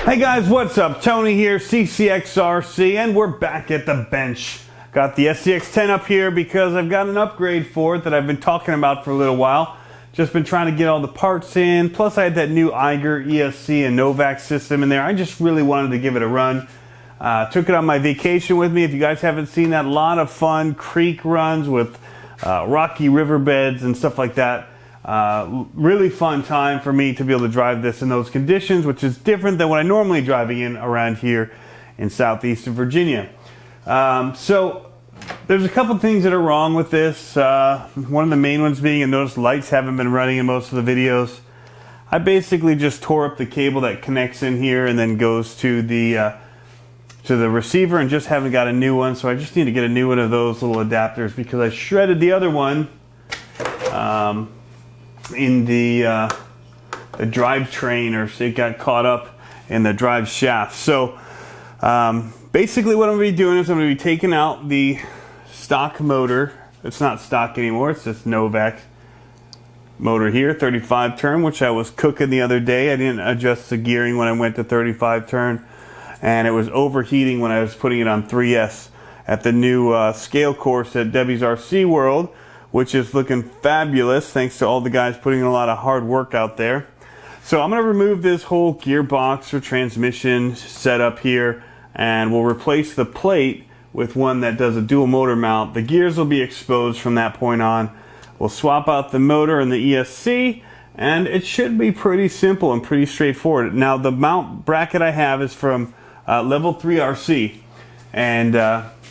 Hey guys, what's up? Tony here, CCxRC, and we're back at the bench. Got the SCX10 up here because I've got an upgrade for it that I've been talking about for a little while. Just been trying to get all the parts in, plus I had that new Eiger ESC and Novak system in there. I just really wanted to give it a run. Took it on my vacation with me. If you guys haven't seen that, a lot of fun creek runs with rocky riverbeds and stuff like that. Really fun time for me to be able to drive this in those conditions, which is different than what I normally driving in around here in southeastern Virginia. So there's a couple things that are wrong with this. One of the main ones being, I noticed lights haven't been running in most of the videos. I basically just tore up the cable that connects in here and then goes to the receiver, and just haven't got a new one. So I just need to get a new one of those little adapters because I shredded the other one in the drivetrain, or it got caught up in the drive shaft. So basically what I'm going to be doing is I'm going to be taking out the stock motor. It's not stock anymore, it's just Novak motor here, 35 turn, which I was cooking the other day. I didn't adjust the gearing when I went to 35 turn, and it was overheating when I was putting it on 3S at the new scale course at Debbie's RC World, which is looking fabulous thanks to all the guys putting in a lot of hard work out there. So I'm going to remove this whole gearbox or transmission setup here, and we'll replace the plate with one that does a dual motor mount. The gears will be exposed from that point on. We'll swap out the motor and the ESC, and it should be pretty simple and pretty straightforward. Now the mount bracket I have is from Level3-RC, and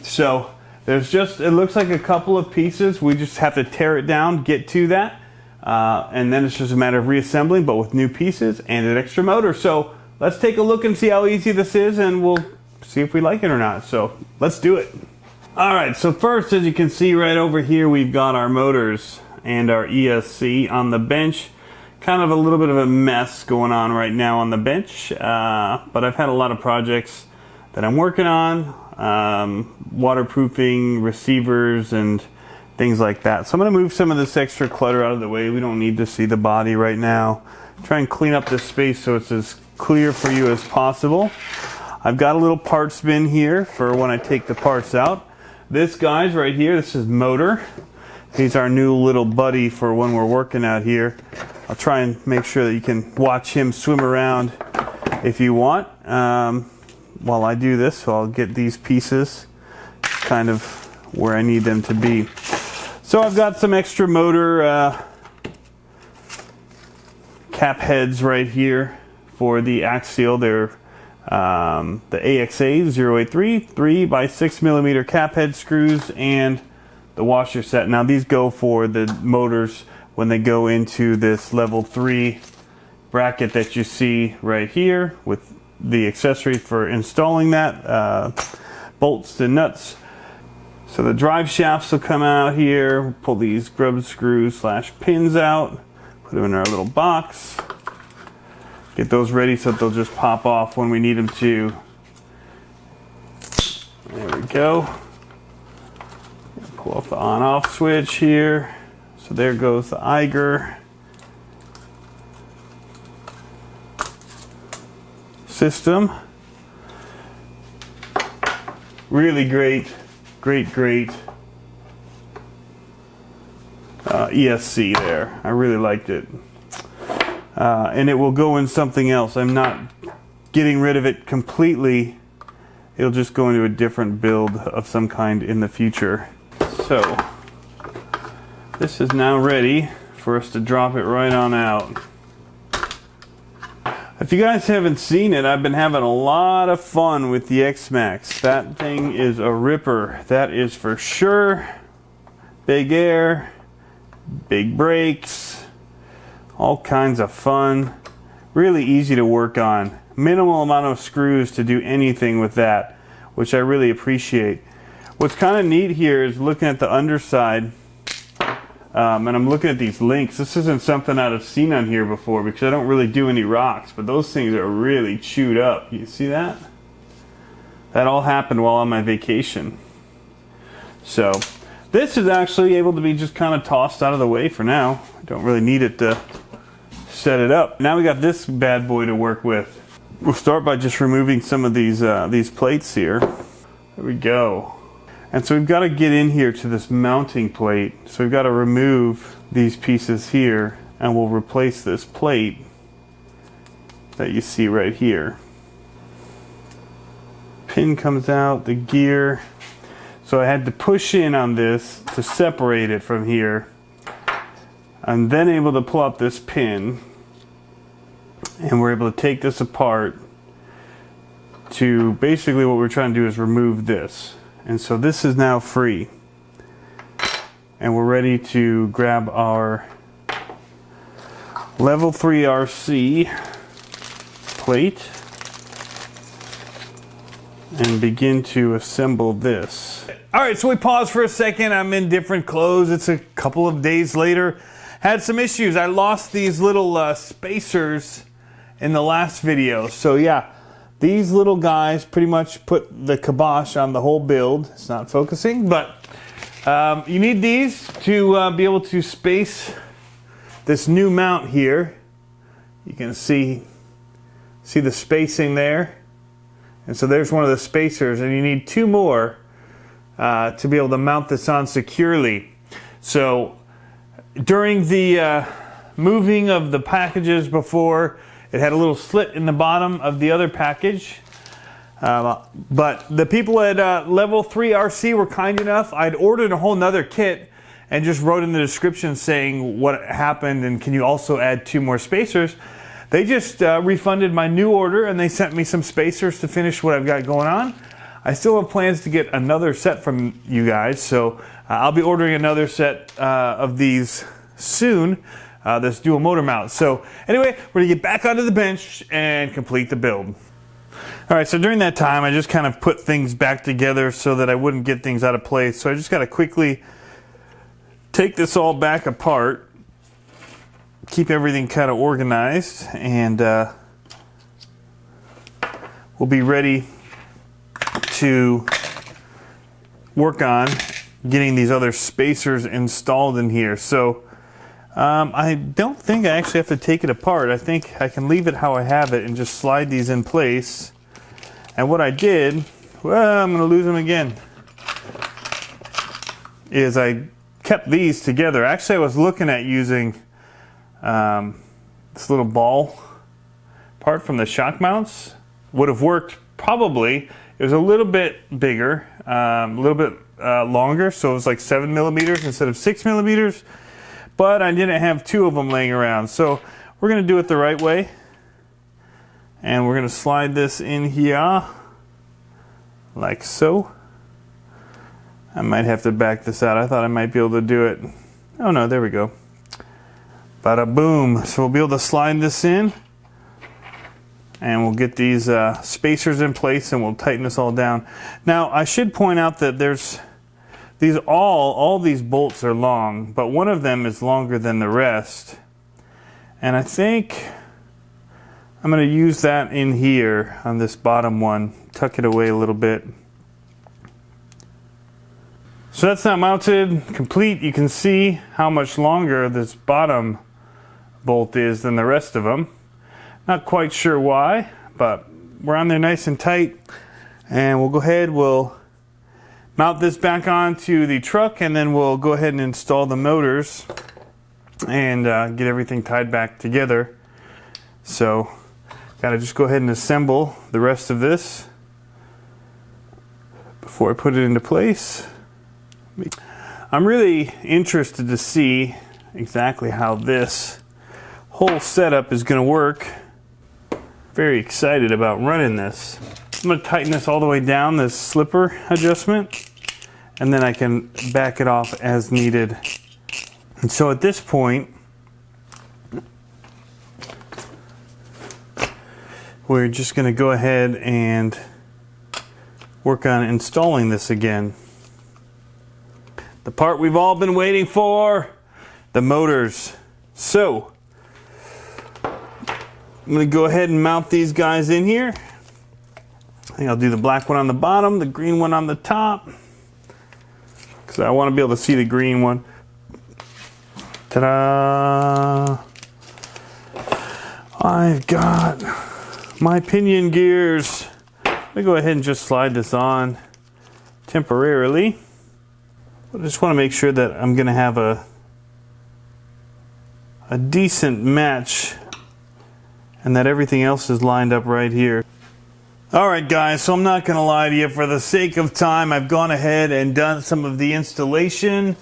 so there's just, it looks like a couple of pieces. We just have to tear it down, get to that, and then it's just a matter of reassembling, but with new pieces and an extra motor. So let's take a look and see how easy this is, and we'll see if we like it or not. So let's do it. All right, so first, as you can see right over here, we've got our motors and our ESC on the bench. Kind of a little bit of a mess going on right now on the bench, but I've had a lot of projects that I'm working on. Waterproofing, receivers, and things like that. So I'm going to move some of this extra clutter out of the way. We don't need to see the body right now. Try and clean up this space so it's as clear for you as possible. I've got a little parts bin here for when I take the parts out. This guy's right here, this is motor. He's our new little buddy for when we're working out here. I'll try and make sure that you can watch him swim around if you want. While I do this, so I'll get these pieces kind of where I need them to be. So I've got some extra motor cap heads right here for the Axial. They're the AXA083 3x6mm cap head screws and the washer set. Now these go for the motors when they go into this level 3 bracket that you see right here with the accessory for installing that, bolts and nuts. So the drive shafts will come out here. Pull these grub screws / pins out, put them in our little box, get those ready so that they'll just pop off when we need them to. There we go. Pull off the on-off switch here. So there goes the Eiger system. Really great ESC there. I really liked it. And it will go in something else. I'm not getting rid of it completely. It'll just go into a different build of some kind in the future. So this is now ready for us to drop it right on out. If you guys haven't seen it, I've been having a lot of fun with the X-Max. That thing is a ripper, that is for sure. Big air, big brakes, all kinds of fun. Really easy to work on. Minimal amount of screws to do anything with that, which I really appreciate. What's kind of neat here is looking at the underside. And I'm looking at these links. This isn't something I've seen on here before because I don't really do any rocks, but those things are really chewed up. You see that? That all happened while on my vacation. So this is actually able to be just kind of tossed out of the way for now. I don't really need it to set it up. Now we got this bad boy to work with. We'll start by just removing some of these plates here. There we go. And so we've got to get in here to this mounting plate. So we've got to remove these pieces here, and we'll replace this plate that you see right here. Pin comes out, the gear. So I had to push in on this to separate it from here. I'm then able to pull out this pin, and we're able to take this apart to basically what we're trying to do is remove this. And so this is now free. And we're ready to grab our Level3-RC plate and begin to assemble this. All right, so we paused for a second. I'm in different clothes. It's a couple of days later. Had some issues. I lost these little spacers in the last video. So yeah, these little guys pretty much put the kibosh on the whole build. It's not focusing, but you need these to be able to space this new mount here. You can see the spacing there. And so there's one of the spacers, and you need two more to be able to mount this on securely. So during the moving of the packages before, it had a little slit in the bottom of the other package. But the people at Level3-RC were kind enough. I'd ordered a whole nother kit and just wrote in the description saying what happened and can you also add two more spacers. They just refunded my new order and they sent me some spacers to finish what I've got going on. I still have plans to get another set from you guys, so I'll be ordering another set of these soon, this dual motor mount. So anyway, we're gonna get back onto the bench and complete the build. All right, so during that time, I just kind of put things back together so that I wouldn't get things out of place. So I just gotta quickly take this all back apart, keep everything kind of organized, and we'll be ready to work on getting these other spacers installed in here. So I don't think I actually have to take it apart. I think I can leave it how I have it and just slide these in place. And what I did, well, I'm going to lose them again, is I kept these together. Actually, I was looking at using this little ball part from the shock mounts. Would have worked probably. It was a little bit bigger, a little bit longer, so it was like 7 millimeters instead of 6 millimeters. But I didn't have two of them laying around, so we're going to do it the right way. And we're going to slide this in here, like so. I might have to back this out. I thought I might be able to do it. Oh no, there we go. Bada boom. So we'll be able to slide this in, and we'll get these spacers in place, and we'll tighten this all down. Now, I should point out that there's all these bolts are long, but one of them is longer than the rest. And I think I'm going to use that in here on this bottom one, tuck it away a little bit. So that's now mounted, complete. You can see how much longer this bottom bolt is than the rest of them. Not quite sure why, but we're on there nice and tight. And we'll go ahead, we'll mount this back onto the truck, and then we'll go ahead and install the motors and get everything tied back together. So gotta just go ahead and assemble the rest of this before I put it into place. I'm really interested to see exactly how this whole setup is going to work. Very excited about running this. I'm going to tighten this all the way down, this slipper adjustment, and then I can back it off as needed. And so at this point, we're just going to go ahead and work on installing this again. The part we've all been waiting for, the motors. So, I'm going to go ahead and mount these guys in here. I think I'll do the black one on the bottom, the green one on the top, because I want to be able to see the green one. Ta-da! I've got my pinion gears. Let me go ahead and just slide this on temporarily. I just want to make sure that I'm going to have a decent match and that everything else is lined up right here. Alright guys, so I'm not going to lie to you, for the sake of time I've gone ahead and done some of the installation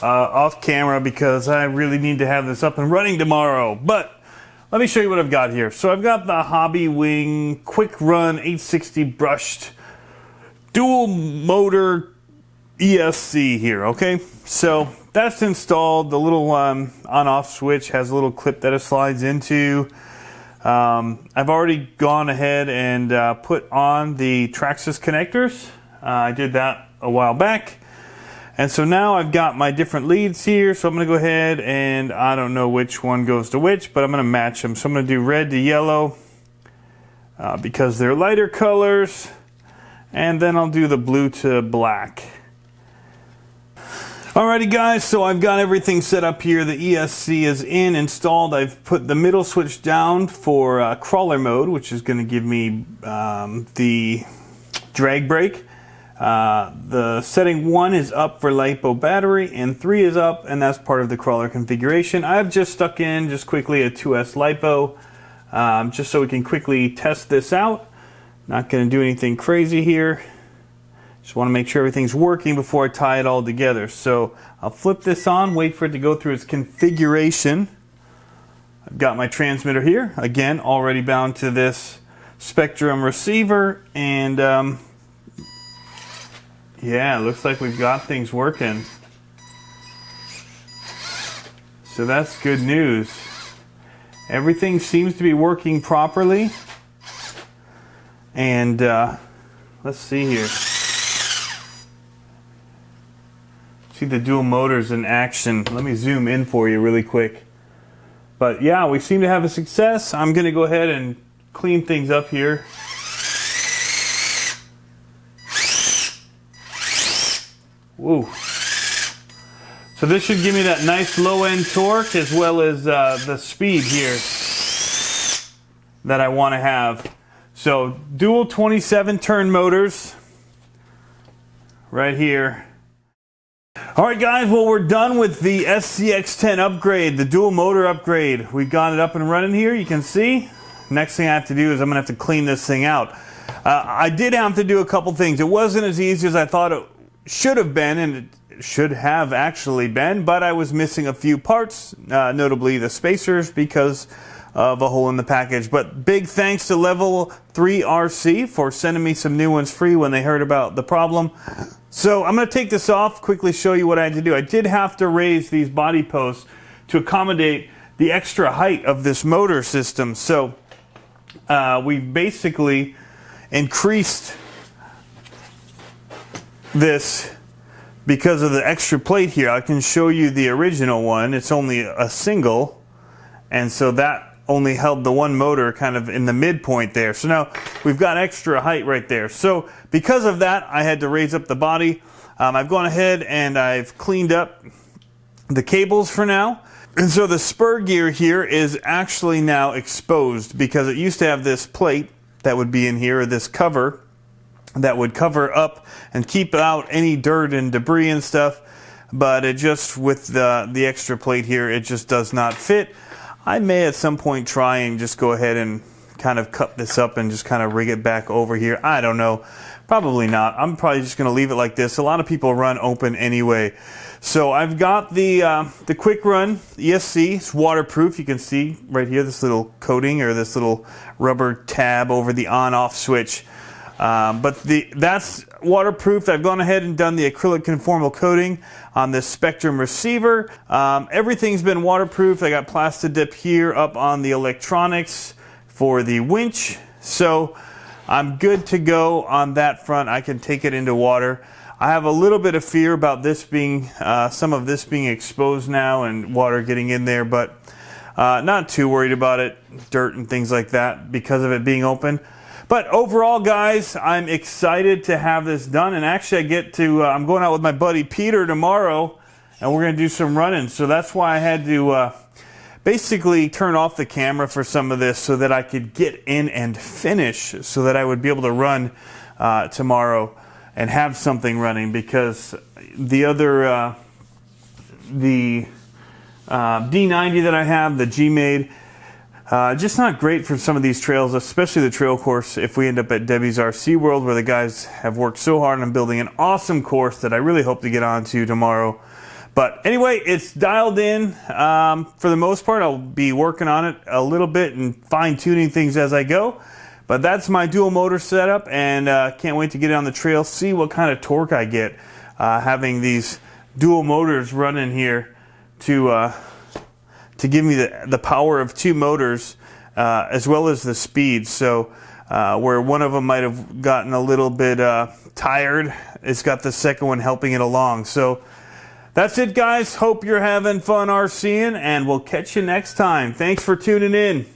off camera because I really need to have this up and running tomorrow. But let me show you what I've got here. So I've got the Hobby Wing Quick Run 860 brushed dual motor ESC here, okay? So that's installed. The little on-off switch has a little clip that it slides into. I've already gone ahead and put on the Traxxas connectors. I did that a while back. And so now I've got my different leads here. So I'm going to go ahead and I don't know which one goes to which, but I'm going to match them. So I'm going to do red to yellow because they're lighter colors. And then I'll do the blue to black. Alrighty guys, so I've got everything set up here. The ESC is installed. I've put the middle switch down for crawler mode, which is going to give me the drag brake. The setting 1 is up for LiPo battery and 3 is up, and that's part of the crawler configuration. I've just stuck in just quickly a 2S LiPo just so we can quickly test this out. Not going to do anything crazy here. Just want to make sure everything's working before I tie it all together. So I'll flip this on, wait for it to go through its configuration. I've got my transmitter here, again, already bound to this Spectrum receiver. And yeah, it looks like we've got things working. So that's good news. Everything seems to be working properly. And let's see here. See the dual motors in action. Let me zoom in for you really quick. But yeah, we seem to have a success. I'm going to go ahead and clean things up here. Woo. So this should give me that nice low end torque as well as the speed here that I want to have. So dual 27 turn motors right here. Alright guys, well we're done with the SCX10 upgrade, the dual motor upgrade. We've got it up and running here, you can see. Next thing I have to do is I'm going to have to clean this thing out. I did have to do a couple things. It wasn't as easy as I thought it should have been, and it should have actually been, but I was missing a few parts, notably the spacers because of a hole in the package. But big thanks to Level3-RC for sending me some new ones free when they heard about the problem. So I'm going to take this off, quickly show you what I had to do. I did have to raise these body posts to accommodate the extra height of this motor system. So we've basically increased this because of the extra plate here. I can show you the original one. It's only a single, and so that only held the one motor kind of in the midpoint there. So now we've got extra height right there. So because of that, I had to raise up the body. I've gone ahead and I've cleaned up the cables for now. And so the spur gear here is actually now exposed because it used to have this plate that would be in here, or this cover that would cover up and keep out any dirt and debris and stuff. But it just, with the extra plate here, it just does not fit. I may at some point try and just go ahead and kind of cut this up and just kind of rig it back over here. I don't know. Probably not. I'm probably just going to leave it like this. A lot of people run open anyway. So I've got the Quick Run ESC. It's waterproof. You can see right here this little coating or this little rubber tab over the on-off switch. But that's waterproof. I've gone ahead and done the acrylic conformal coating on this Spectrum receiver. Everything's been waterproof. I got Plastidip here up on the electronics for the winch. So I'm good to go on that front. I can take it into water. I have a little bit of fear about this being, some of this being exposed now and water getting in there, but not too worried about it. Dirt and things like that because of it being open. But overall, guys, I'm excited to have this done. And actually, I get to, I'm going out with my buddy Peter tomorrow, and we're going to do some running. So that's why I had to basically turn off the camera for some of this so that I could get in and finish, so that I would be able to run tomorrow and have something running, because the other the D90 that I have, the G-Made, just not great for some of these trails, especially the trail course if we end up at Debbie's RC World, where the guys have worked so hard on building an awesome course that I really hope to get onto tomorrow. But anyway, it's dialed in. For the most part, I'll be working on it a little bit and fine-tuning things as I go. But that's my dual motor setup, and can't wait to get it on the trail, see what kind of torque I get having these dual motors running here to give me the power of two motors as well as the speed. So where one of them might have gotten a little bit tired, it's got the second one helping it along. So that's it, guys. Hope you're having fun RCing, and we'll catch you next time. Thanks for tuning in.